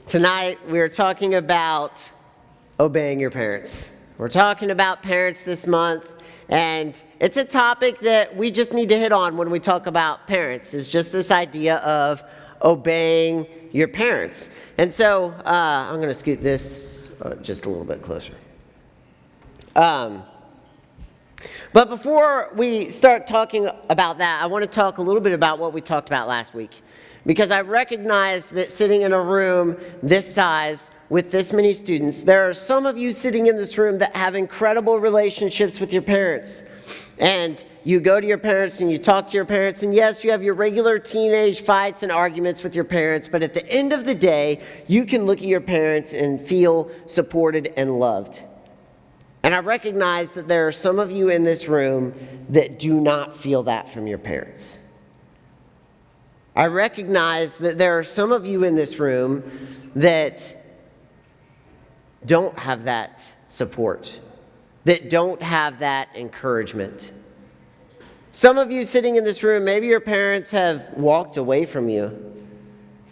Tonight, we're talking about obeying your parents. We're talking about parents this month, and it's a topic that we just need to hit on when we talk about parents. It's just this idea of obeying your parents. And so, I'm going to scoot this just a little bit closer. But before we start talking about that, I want to talk a little bit about what we talked about last week. Because I recognize that sitting in a room this size with this many students, there are some of you sitting in this room that have incredible relationships with your parents. And you go to your parents and you talk to your parents, and yes, you have your regular teenage fights and arguments with your parents, but at the end of the day, you can look at your parents and feel supported and loved. And I recognize that there are some of you in this room that do not feel that from your parents. I recognize that there are some of you in this room that don't have that support, that don't have that encouragement. Some of you sitting in this room, maybe your parents have walked away from you.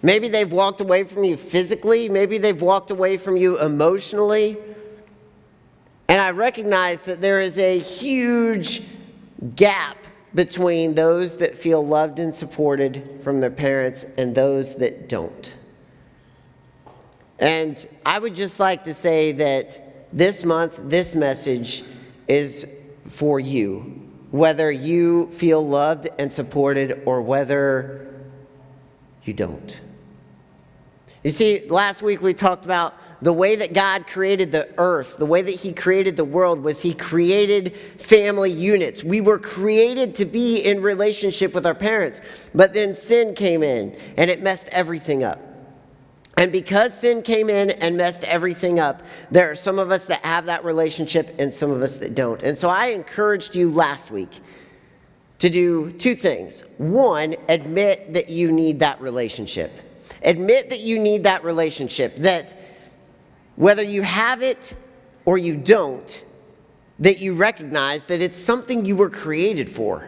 Maybe they've walked away from you physically. Maybe they've walked away from you emotionally. And I recognize that there is a huge gap between those that feel loved and supported from their parents and those that don't. And I would just like to say that this month, this message is for you, whether you feel loved and supported or whether you don't. You see, last week we talked about the way that God created the earth, the way that He created the world was He created family units. We were created to be in relationship with our parents, but then sin came in and it messed everything up. And because sin came in and messed everything up, there are some of us that have that relationship and some of us that don't. And so I encouraged you last week to do two things. One, admit that you need that relationship. Admit that you need that relationship, that whether you have it or you don't, that you recognize that it's something you were created for.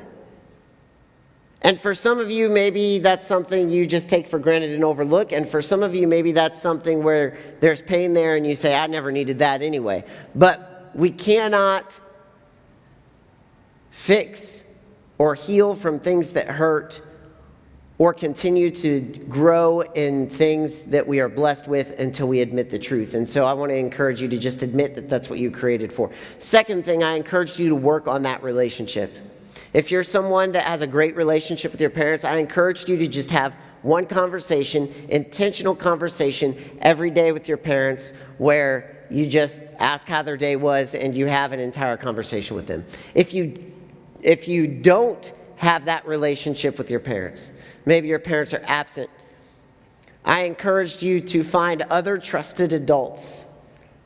And for some of you, maybe that's something you just take for granted and overlook. And for some of you, maybe that's something where there's pain there and you say, I never needed that anyway. But we cannot fix or heal from things that hurt or continue to grow in things that we are blessed with until we admit the truth. And so I want to encourage you to just admit that that's what you created for. Second thing, I encourage you to work on that relationship. If you're someone that has a great relationship with your parents, I encourage you to just have one conversation, intentional conversation every day with your parents where you just ask how their day was and you have an entire conversation with them. If you don't have that relationship with your parents, maybe your parents are absent, I encouraged you to find other trusted adults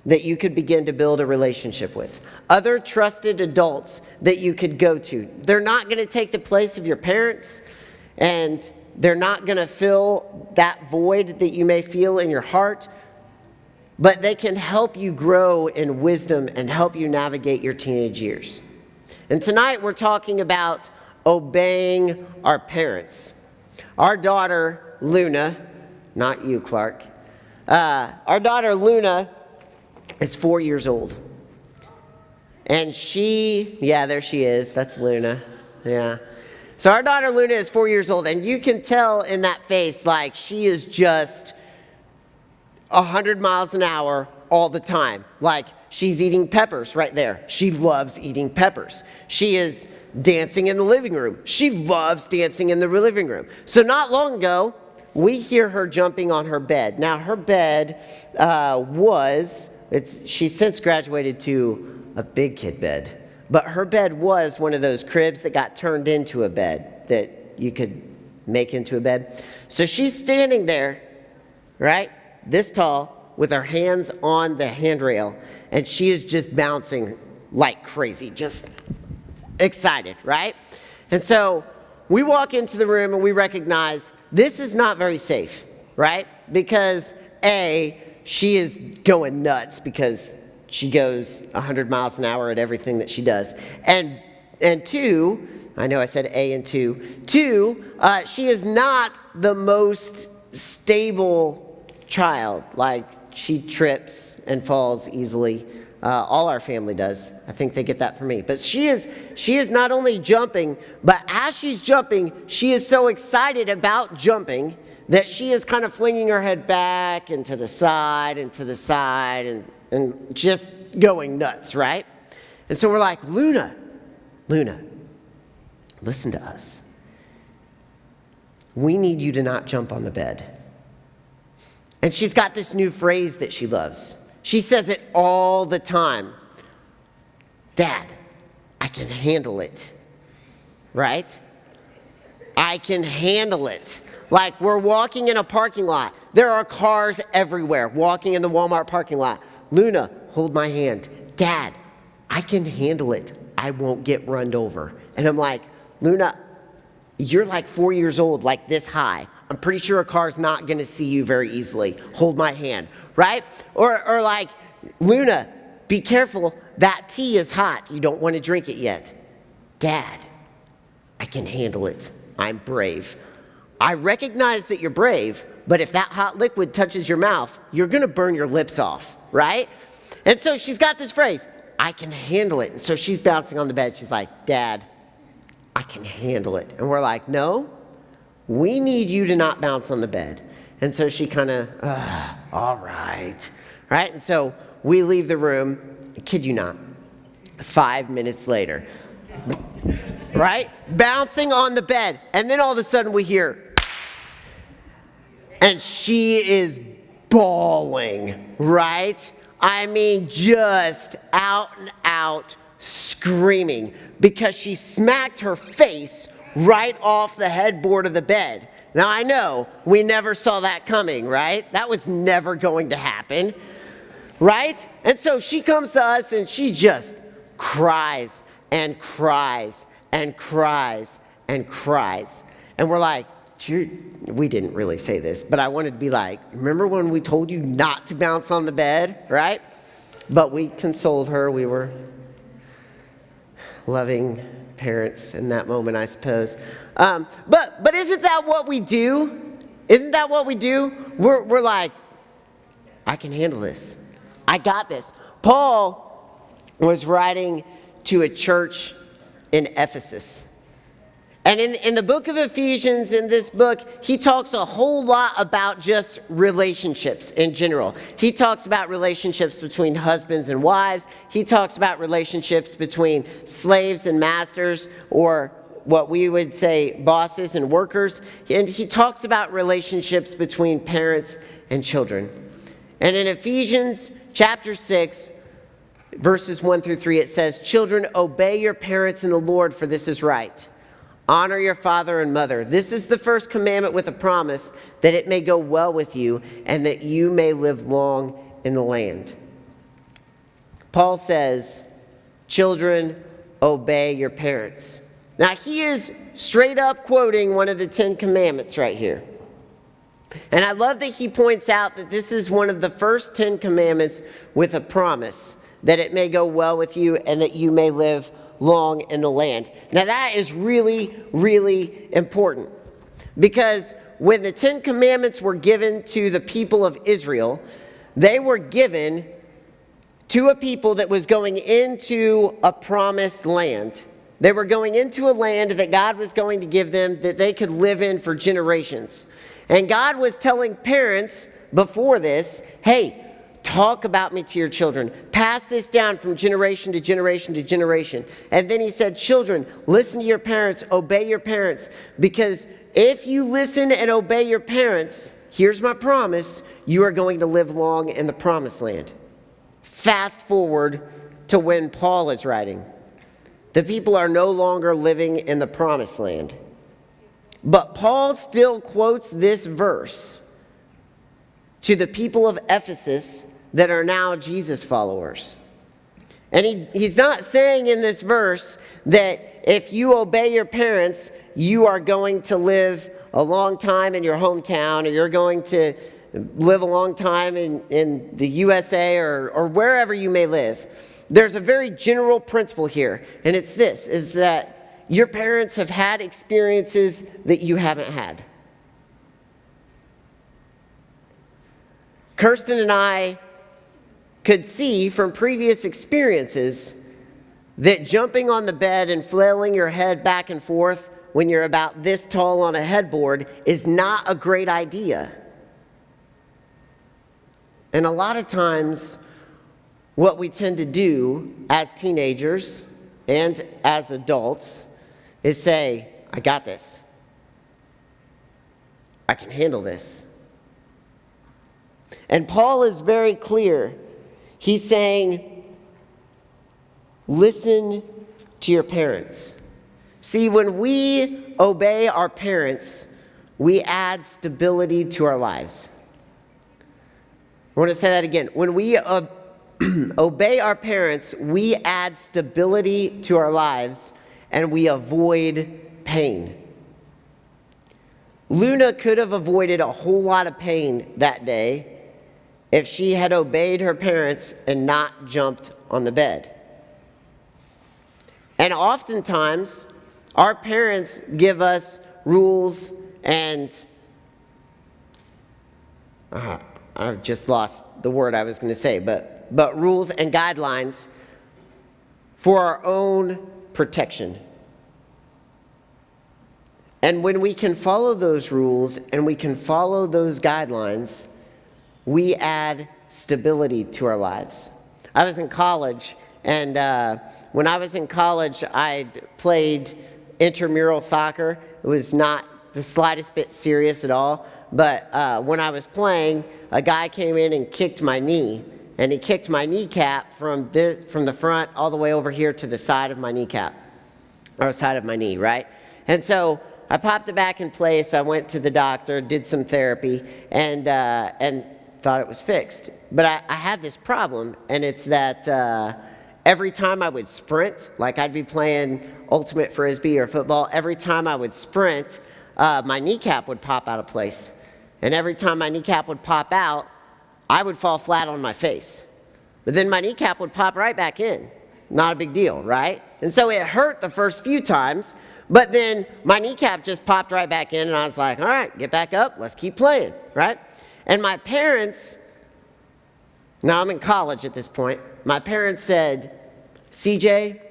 that you could begin to build a relationship with. Other trusted adults that you could go to. They're not going to take the place of your parents, and they're not going to fill that void that you may feel in your heart, but they can help you grow in wisdom and help you navigate your teenage years. And tonight we're talking about obeying our parents. Our daughter, Luna, not you, Clark. Our daughter, Luna, is 4 years old. And there she is. That's Luna. Yeah. So our daughter, Luna, is 4 years old. And you can tell in that face, like, she is just 100 miles an hour all the time. Like, she's eating peppers right there. She loves eating peppers. She is dancing in the living room. She loves dancing in the living room. So not long ago, we hear her jumping on her bed. Now, her bed she's since graduated to a big kid bed. But her bed was one of those cribs that got turned into a bed that you could make into a bed. So she's standing there, right, this tall, with her hands on the handrail, and she is just bouncing like crazy, just excited, right? And so we walk into the room and we recognize this is not very safe, right? Because A, she is going nuts because she goes 100 miles an hour at everything that she does. And two, I know I said A and two. Two, she is not the most stable child. Like, she trips and falls easily. All our family does. I think they get that from me. But she is not only jumping, but as she's jumping, she is so excited about jumping that she is kind of flinging her head back and to the side and to the side and just going nuts, right? And so we're like, Luna, listen to us. We need you to not jump on the bed. And she's got this new phrase that she loves. She says it all the time. Dad, I can handle it. Right? I can handle it. Like, we're walking in a parking lot. There are cars everywhere, walking in the Walmart parking lot. Luna, hold my hand. Dad, I can handle it. I won't get run over. And I'm like, Luna, you're like 4 years old, like this high. I'm pretty sure a car's not going to see you very easily. Hold my hand, right? Or like, Luna, be careful. That tea is hot. You don't want to drink it yet. Dad, I can handle it. I'm brave. I recognize that you're brave, but if that hot liquid touches your mouth, you're going to burn your lips off, right? And so she's got this phrase, I can handle it. And so she's bouncing on the bed. She's like, Dad, I can handle it. And we're like, no, we need you to not bounce on the bed. And so she kind of, all right. Right? And so we leave the room. I kid you not. 5 minutes later. Right? Bouncing on the bed. And then all of a sudden we hear, and she is bawling. Right? I mean, just out and out screaming because she smacked her face right off the headboard of the bed. Now, I know we never saw that coming, right? That was never going to happen, right? And so she comes to us and she just cries and cries and cries and cries. And we're like, we didn't really say this, but I wanted to be like, remember when we told you not to bounce on the bed, right? But we consoled her. We were loving parents in that moment, I suppose. But isn't that what we do? Isn't that what we do? We're like, I can handle this. I got this. Paul was writing to a church in Ephesus. And in the book of Ephesians, in this book, he talks a whole lot about just relationships in general. He talks about relationships between husbands and wives. He talks about relationships between slaves and masters, or what we would say bosses and workers. And he talks about relationships between parents and children. And in Ephesians chapter 6, verses 1 through 3, it says, "Children, obey your parents in the Lord, for this is right. Honor your father and mother. This is the first commandment with a promise, that it may go well with you and that you may live long in the land." Paul says, children, obey your parents. Now, he is straight up quoting one of the 10 commandments right here. And I love that he points out that this is one of the first 10 commandments with a promise, that it may go well with you and that you may live long in the land. Now that is really, really important, because when the 10 commandments were given to the people of Israel, they were given to a people that was going into a promised land. They were going into a land that God was going to give them, that they could live in for generations. And God was telling parents before this, hey, talk about me to your children. Pass this down from generation to generation to generation. And then he said, children, listen to your parents, obey your parents. Because if you listen and obey your parents, here's my promise, you are going to live long in the promised land. Fast forward to when Paul is writing. The people are no longer living in the promised land. But Paul still quotes this verse to the people of Ephesus that are now Jesus followers. And he's not saying in this verse that if you obey your parents, you are going to live a long time in your hometown, or you're going to live a long time in the USA or wherever you may live. There's a very general principle here, and it's this, is that your parents have had experiences that you haven't had. Kirsten and I could see from previous experiences that jumping on the bed and flailing your head back and forth when you're about this tall on a headboard is not a great idea. And a lot of times, what we tend to do as teenagers and as adults is say, I got this. I can handle this. And Paul is very clear. He's saying, listen to your parents. See, when we obey our parents, we add stability to our lives. I want to say that again. When we obey our parents, we add stability to our lives and we avoid pain. Luna could have avoided a whole lot of pain that day if she had obeyed her parents and not jumped on the bed. And oftentimes, our parents give us rules and I've just lost the word I was going to say, but rules and guidelines for our own protection. And when we can follow those rules and we can follow those guidelines, we add stability to our lives. I was in college, and when I was in college, I played intramural soccer. It was not the slightest bit serious at all, but when I was playing, a guy came in and kicked my knee, and he kicked my kneecap from the front all the way over here to the side of my kneecap, or side of my knee, right? And so I popped it back in place. I went to the doctor, did some therapy, and thought it was fixed. But I had this problem, and it's that every time I would sprint, like I'd be playing ultimate frisbee or football, every time I would sprint, my kneecap would pop out of place. And every time my kneecap would pop out, I would fall flat on my face. But then my kneecap would pop right back in. Not a big deal, right? And so it hurt the first few times, but then my kneecap just popped right back in, and I was like, all right, get back up, let's keep playing, right? And my parents, now I'm in college at this point, my parents said, CJ,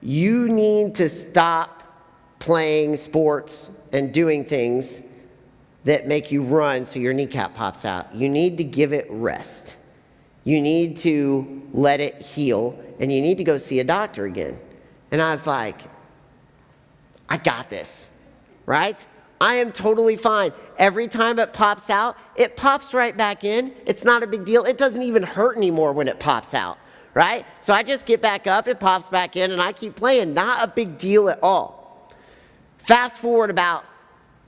you need to stop playing sports and doing things that make you run so your kneecap pops out. You need to give it rest. You need to let it heal, and you need to go see a doctor again. And I was like, I got this, right? I am totally fine. Every time it pops out, it pops right back in. It's not a big deal. It doesn't even hurt anymore when it pops out, right? So I just get back up, it pops back in, and I keep playing. Not a big deal at all. Fast forward about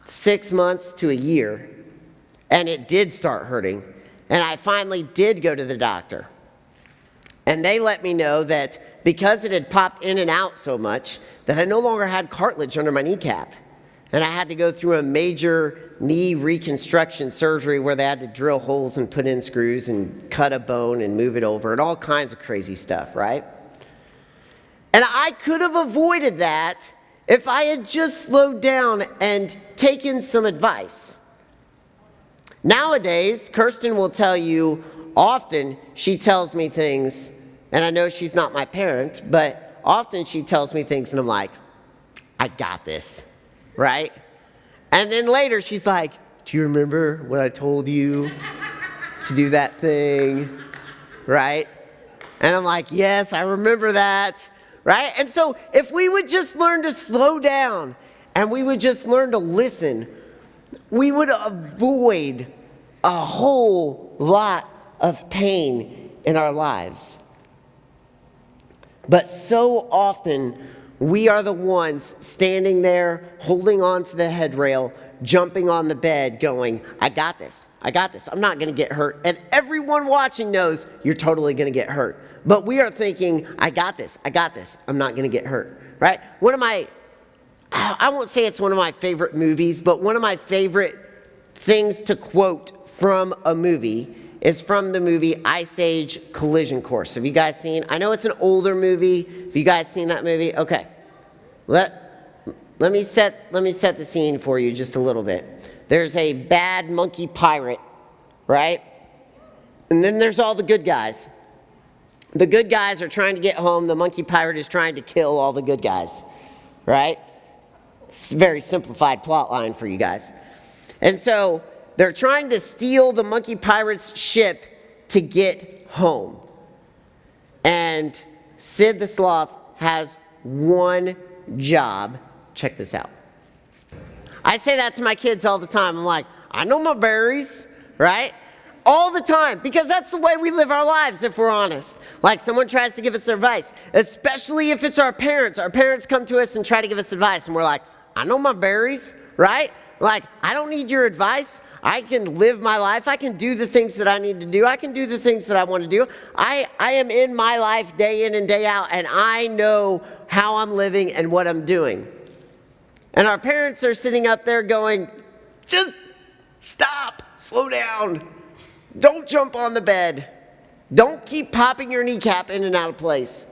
6 months to a year, and it did start hurting. And I finally did go to the doctor. And they let me know that because it had popped in and out so much, that I no longer had cartilage under my kneecap. And I had to go through a major knee reconstruction surgery where they had to drill holes and put in screws and cut a bone and move it over and all kinds of crazy stuff, right? And I could have avoided that if I had just slowed down and taken some advice. Nowadays, Kirsten will tell you often she tells me things, and I know she's not my parent, but often she tells me things and I'm like, I got this, right? And then later she's like, do you remember when I told you to do that thing, right? And I'm like, yes, I remember that, right? And so if we would just learn to slow down and we would just learn to listen, we would avoid a whole lot of pain in our lives. But so often, we are the ones standing there, holding on to the headrail, jumping on the bed, going, I got this, I'm not going to get hurt. And everyone watching knows you're totally going to get hurt. But we are thinking, I got this, I'm not going to get hurt, right? I won't say it's one of my favorite movies, but one of my favorite things to quote from a movie is from the movie Ice Age Collision Course. Have you guys seen? I know it's an older movie. Have you guys seen that movie? Okay. Let me set the scene for you just a little bit. There's a bad monkey pirate, right? And then there's all the good guys. The good guys are trying to get home. The monkey pirate is trying to kill all the good guys, right? It's a very simplified plot line for you guys. And so they're trying to steal the monkey pirate's ship to get home. And Sid the Sloth has one job. Check this out. I say that to my kids all the time. I'm like, I know my berries, right? All the time, because that's the way we live our lives, if we're honest. Like someone tries to give us advice, especially if it's our parents. Our parents come to us and try to give us advice, and we're like, I know my berries, right? Like, I don't need your advice. I can live my life. I can do the things that I need to do. I can do the things that I want to do. I am in my life day in and day out, and I know how I'm living and what I'm doing. And our parents are sitting up there going, just stop, slow down. Don't jump on the bed. Don't keep popping your kneecap in and out of place.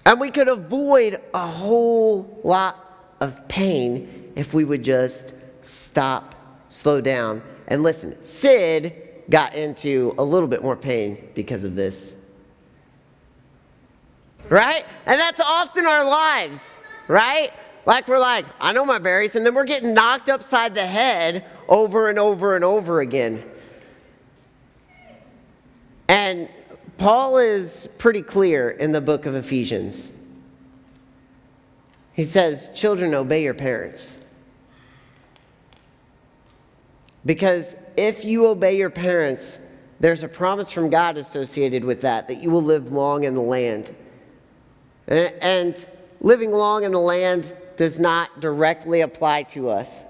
And we could avoid a whole lot of pain if we would just stop, slow down, and listen. Sid got into a little bit more pain because of this. Right? And that's often our lives, right? Like we're like, I know my berries, and then we're getting knocked upside the head over and over and over again. And Paul is pretty clear in the book of Ephesians. He says, children, obey your parents. Because if you obey your parents, there's a promise from God associated with that you will live long in the land. And living long in the land does not directly apply to us.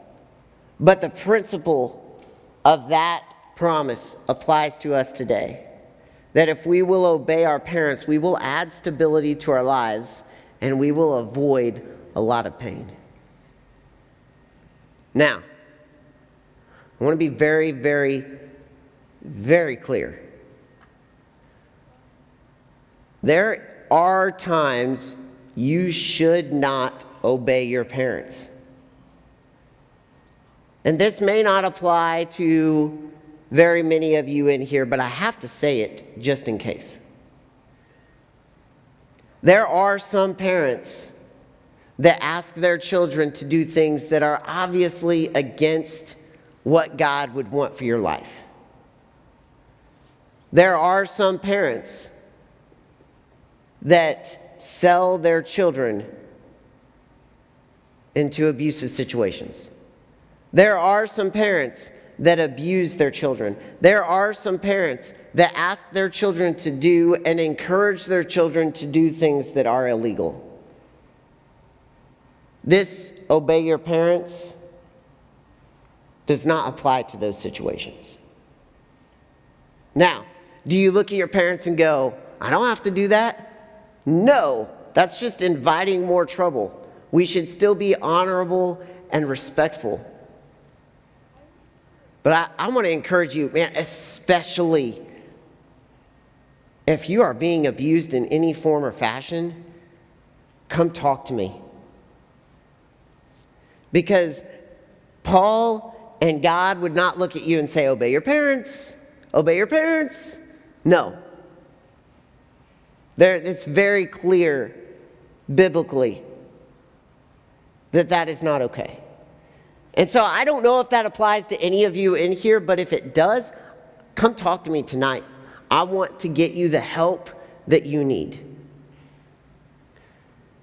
But the principle of that promise applies to us today. That if we will obey our parents, we will add stability to our lives and we will avoid a lot of pain. Now, I want to be very, very, very clear. There are times you should not obey your parents. And this may not apply to very many of you in here, but I have to say it just in case. There are some parents that ask their children to do things that are obviously against what God would want for your life. There are some parents that sell their children into abusive situations. There are some parents that abuse their children. There are some parents that ask their children to do and encourage their children to do things that are illegal. This obey your parents does not apply to those situations. Now, do you look at your parents and go, I don't have to do that? No, that's just inviting more trouble. We should still be honorable and respectful. But I want to encourage you, man, especially if you are being abused in any form or fashion, come talk to me. Because Paul and God would not look at you and say, obey your parents, obey your parents. No. It's very clear biblically that is not okay. And so I don't know if that applies to any of you in here, but if it does, come talk to me tonight. I want to get you the help that you need.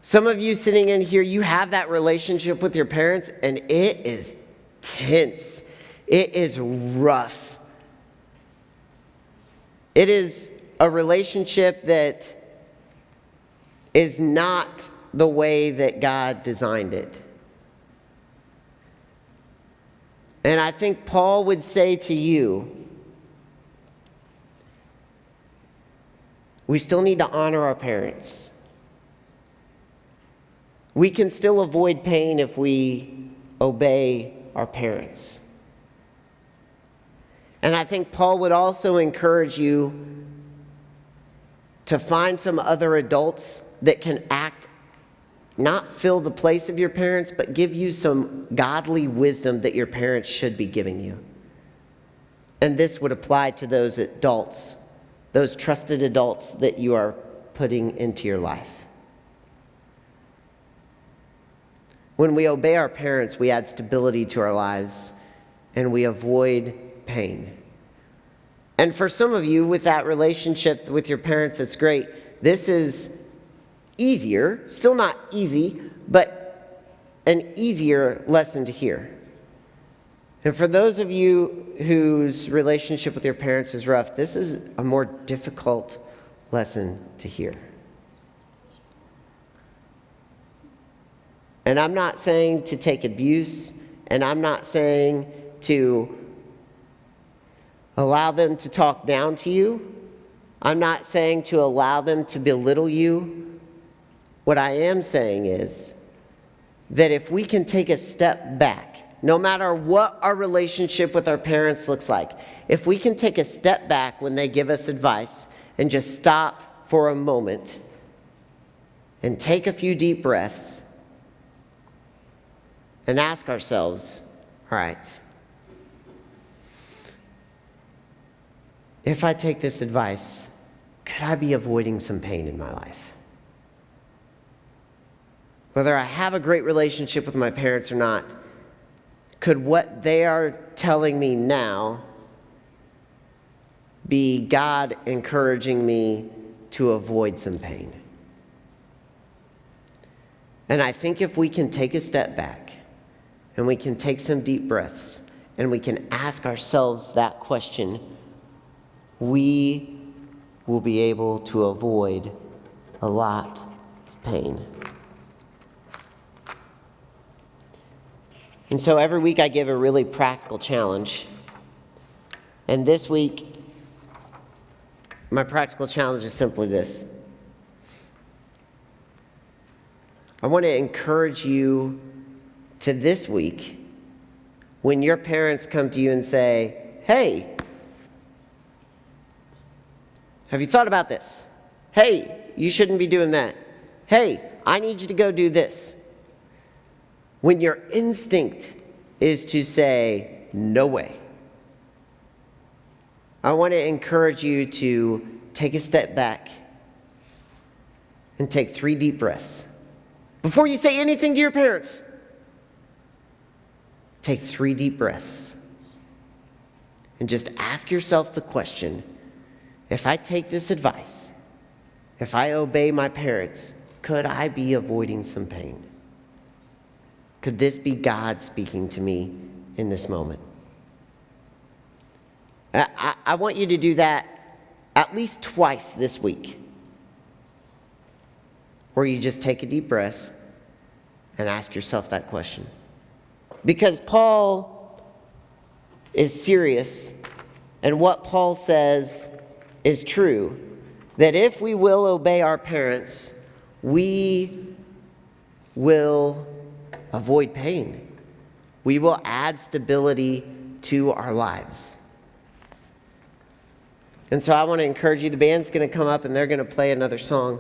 Some of you sitting in here, you have that relationship with your parents, and it is tense. It is rough. It is a relationship that is not the way that God designed it. And I think Paul would say to you, we still need to honor our parents. We can still avoid pain if we obey our parents. And I think Paul would also encourage you to find some other adults that can not fill the place of your parents, but give you some godly wisdom that your parents should be giving you. And this would apply to those adults, those trusted adults that you are putting into your life. When we obey our parents, we add stability to our lives and we avoid pain. And for some of you, with that relationship with your parents, it's great. This is easier, still not easy, but an easier lesson to hear. And for those of you whose relationship with your parents is rough, this is a more difficult lesson to hear. And I'm not saying to take abuse, and I'm not saying to allow them to talk down to you. I'm not saying to allow them to belittle you. What I am saying is that if we can take a step back, no matter what our relationship with our parents looks like, if we can take a step back when they give us advice and just stop for a moment and take a few deep breaths and ask ourselves, all right, if I take this advice, could I be avoiding some pain in my life? Whether I have a great relationship with my parents or not, could what they are telling me now be God encouraging me to avoid some pain? And I think if we can take a step back and we can take some deep breaths and we can ask ourselves that question, we will be able to avoid a lot of pain. And so every week I give a really practical challenge. And this week, my practical challenge is simply this. I want to encourage you to this week, when your parents come to you and say, hey, have you thought about this? Hey, you shouldn't be doing that. Hey, I need you to go do this. When your instinct is to say, no way, I want to encourage you to take a step back and take 3 deep breaths. Before you say anything to your parents, take 3 deep breaths and just ask yourself the question, if I take this advice, if I obey my parents, could I be avoiding some pain? Could this be God speaking to me in this moment? I want you to do that at least twice this week, where you just take a deep breath and ask yourself that question. Because Paul is serious, and what Paul says is true, that if we will obey our parents, we will avoid pain. We will add stability to our lives. And so I want to encourage you, the band's going to come up and they're going to play another song.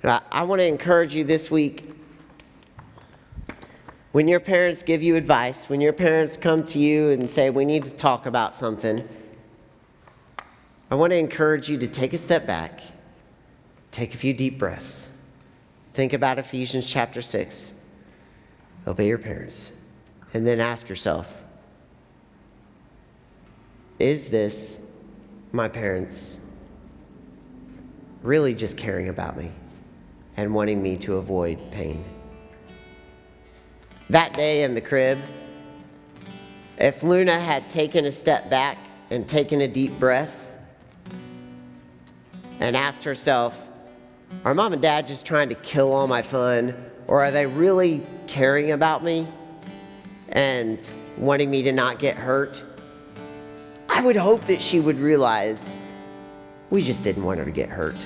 And I want to encourage you this week, when your parents give you advice, when your parents come to you and say, we need to talk about something, I want to encourage you to take a step back, take a few deep breaths, think about Ephesians chapter 6, obey your parents, and then ask yourself, is this my parents really just caring about me and wanting me to avoid pain? That day in the crib, if Luna had taken a step back and taken a deep breath and asked herself, are mom and dad just trying to kill all my fun, or are they really caring about me and wanting me to not get hurt? I would hope that she would realize we just didn't want her to get hurt.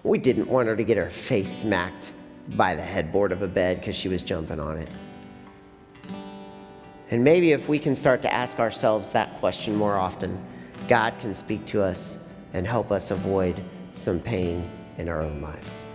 We didn't want her to get her face smacked by the headboard of a bed because she was jumping on it. And maybe if we can start to ask ourselves that question more often, God can speak to us and help us avoid some pain in our own lives.